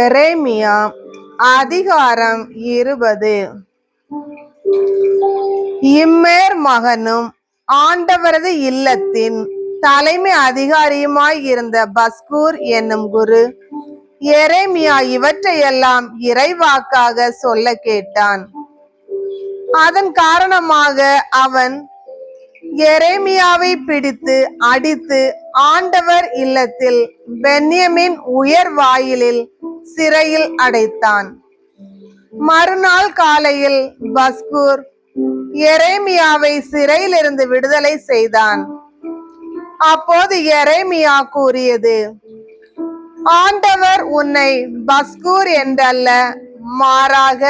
எரேமியா அதிகாரம் 20. இம்மேர் மகனும் ஆண்டவரது இல்லத்தின் தலைமை அதிகாரியுமாய் இருந்த பஸ்கூர் என்னும் குரு எரேமியா இவற்றையெல்லாம் இறைவாக்காக சொல்ல கேட்டான். அதன் காரணமாக அவன் எரேமியாவை பிடித்து அடித்து ஆண்டவர் இல்லத்தில் பென்யமின் உயர் வாயிலில் சிறையில் அடைத்தான். மறுநாள் காலையில் பஸ்கூர் எரேமியாவை சிறையிலிருந்து விடுதலை செய்தான். அப்போது எரேமியா கூறியது, ஆண்டவர் உன்னை பஸ்கூர் என்றல்ல, மாறாக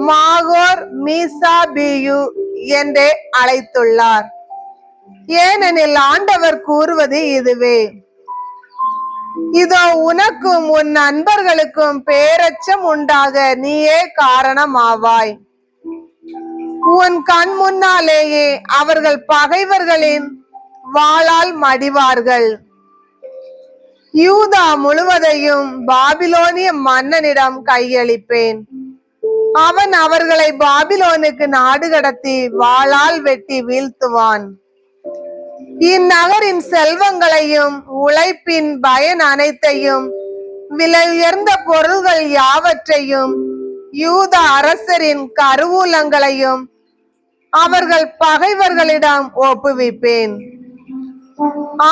மாகோர் மீசாபியு என்றே அழைத்துள்ளார். ஏனெனில் ஆண்டவர் கூறுவது இதுவே, இதோ உனக்கும் உன் நண்பர்களுக்கும் பேரச்சம் உண்டாக நீயே காரணமாவாய். உன் கண் முன்னாலேயே அவர்கள் பகைவர்களின் வாளால் மடிவார்கள். யூதா முழுவதையும் பாபிலோனிய மன்னனிடம் கையளிப்பேன். அவன் அவர்களை பாபிலோனுக்கு நாடு கடத்தி வாளால் வெட்டி வீழ்த்துவான். இந்நகரின் செல்வங்களையும் உழைப்பின் பயன் அனைத்தையும் விலை உயர்ந்த பொருள்கள் யாவற்றையும் யூதா அரசரின் கருவூலங்களையும் அவர்கள் பகைவர்களிடம் ஒப்புவிப்பேன்.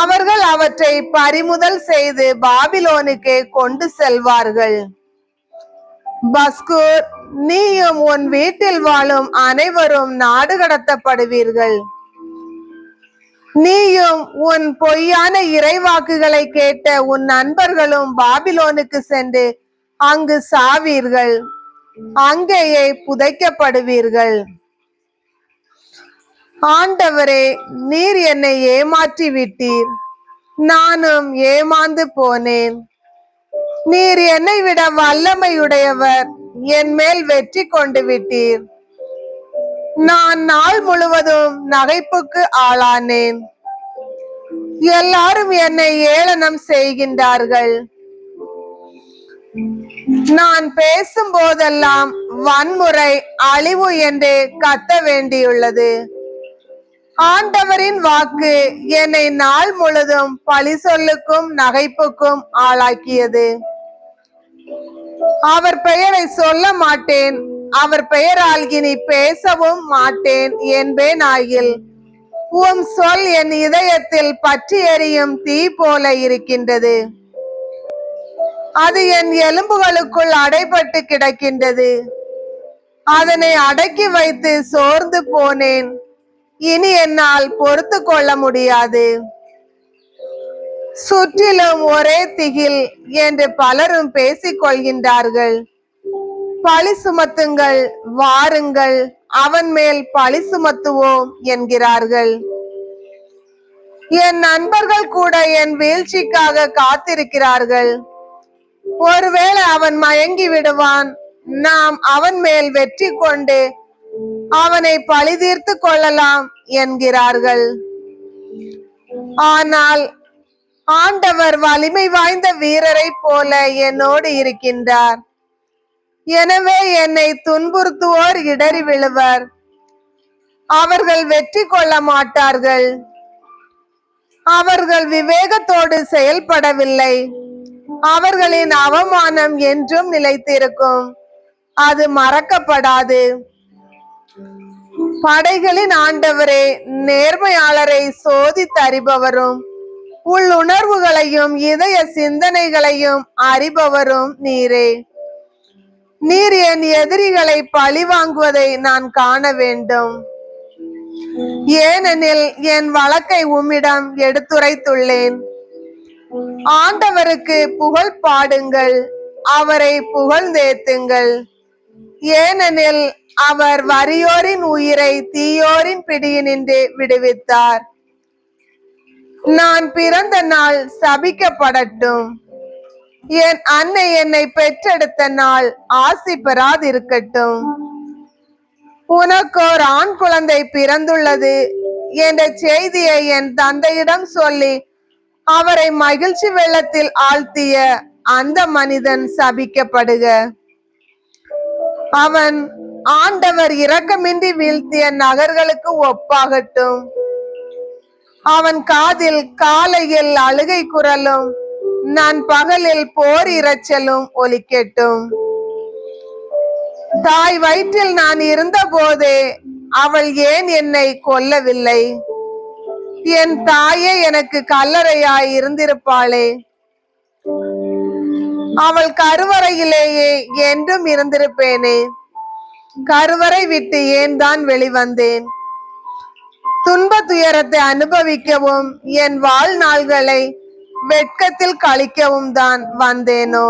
அவர்கள் அவற்றை பறிமுதல் செய்து பாபிலோனுக்கு கொண்டு செல்வார்கள். பஸ்கூர், நீயும் உன் வீட்டில் வாழும் அனைவரும் நாடு கடத்தப்படுவீர்கள். நீயும் உன் பொய்யான இறைவாக்குகளை கேட்ட உன் நண்பர்களும் பாபிலோனுக்கு சென்று அங்கு சாவீர்கள். அங்கேயே புதைக்கப்படுவீர்கள். ஆண்டவரே, நீர் என்னை ஏமாற்றி விட்டீர், நானும் ஏமாந்து போனேன். நீர் என்னை விட வல்லமையுடையவர், என் மேல் வெற்றி கொண்டு விட்டீர். நான் நாள் முழுவதும் நகைப்புக்கு ஆளானேன். எல்லாரும் என்னை ஏளனம் செய்கின்றார்கள். நான் பேசும் போதெல்லாம் வன்முறை, அழிவு என்று கத்த வேண்டியுள்ளது. ஆண்டவரின் வாக்கு என்னை நாள் முழுதும் பழி சொல்லுக்கும் நகைப்புக்கும் ஆளாக்கியது. அவர் பெயரை சொல்ல மாட்டேன், அவர் பெயரால் இனி பேசவும் மாட்டேன் என்பேன் ஆகில், உம் சொல் என் இதயத்தில் பற்றி எரியும் தீ போல இருக்கின்றது. அது என் எலும்புகளுக்குள் அடைபட்டு கிடக்கின்றது. அதனை அடக்கி வைத்து சோர்ந்து போனேன். இனி என்னால் பொறுத்து கொள்ள முடியாது. சுற்றிலும் ஒரே திகில் என்று பலரும் பேசிக் கொள்கின்றார்கள். பழி சுமத்துங்கள், வாருங்கள், அவன் மேல் பழி சுமத்துவோம் என்கிறார்கள். என் நண்பர்கள் கூட என் வீழ்ச்சிக்காக காத்திருக்கிறார்கள். ஒருவேளை அவன் மயங்கி விடுவான், நாம் அவன் மேல் வெற்றி கொண்டு அவனை பழி தீர்த்து கொள்ளலாம் என்கிறார்கள். ஆனால் ஆண்டவர் வலிமை வாய்ந்த வீரரை போல என்னோடு இருக்கின்றார். எனவே என்னை துன்புறுத்துவோர் இடறி விழுவர். அவர்கள் வெற்றி கொள்ள மாட்டார்கள். அவர்கள் விவேகத்தோடு செயல்படவில்லை. அவர்களின் அவமானம் என்றும் நிலைத்திருக்கும், அது மறக்கப்படாது. படைகளின் ஆண்டவரே, நேர்மையாளரை சோதித்தறிபவரும் உள்ளுணர்வுகளையும் இதய சிந்தனைகளையும் அறிபவரும் நீரே. நீர் என் எதிரிகளை பழி வாங்குவதை நான் காண வேண்டும். ஏனெனில் என் வழக்கை உம்மிடம் எடுத்துரைத்துள்ளேன். ஆண்டவருக்கு புகழ் பாடுங்கள், அவரை புகழ்ந்தேத்துங்கள். ஏனெனில் அவர் வறியோரின் உயிரை தீயோரின் பிடியினின்று விடுவித்தார். நான் பிறந்த நாள் சபிக்கப்படட்டும். என் அன்னை என்னை பெற்றெடுத்த நாள் ஆசி பெறாதிருக்கட்டும். உனக்கோர் ஆண் குழந்தை பிறந்துள்ளது என்ற செய்தியை என் தந்தையிடம் சொல்லி அவரை மகிழ்ச்சி வெள்ளத்தில் ஆழ்த்திய அந்த மனிதன் சபிக்கப்படுக. அவன் ஆண்டவர் இரக்கமின்றி வீழ்த்திய நகர்களுக்கு ஒப்பாகட்டும். அவன் காதில் காலையில் அழுகை குரலும் நண்பகலில் போர் இரைச்சலும் ஒலிக்கட்டும். தாய் வயிற்றில் நான் இருந்த போதே அவள் ஏன் என்னை கொல்லவில்லை? என் தாயே எனக்கு கல்லறையாய் இருந்திருப்பாளே. அவள் கருவறையிலேயே என்றும் இருந்திருப்பேனே. கருவறை விட்டு ஏன் தான் வெளிவந்தேன்? துன்ப துயரத்தை அனுபவிக்கவும் என் வாழ்நாள்களை வெட்கத்தில் கழிக்கவும் தான் வந்தேனோ?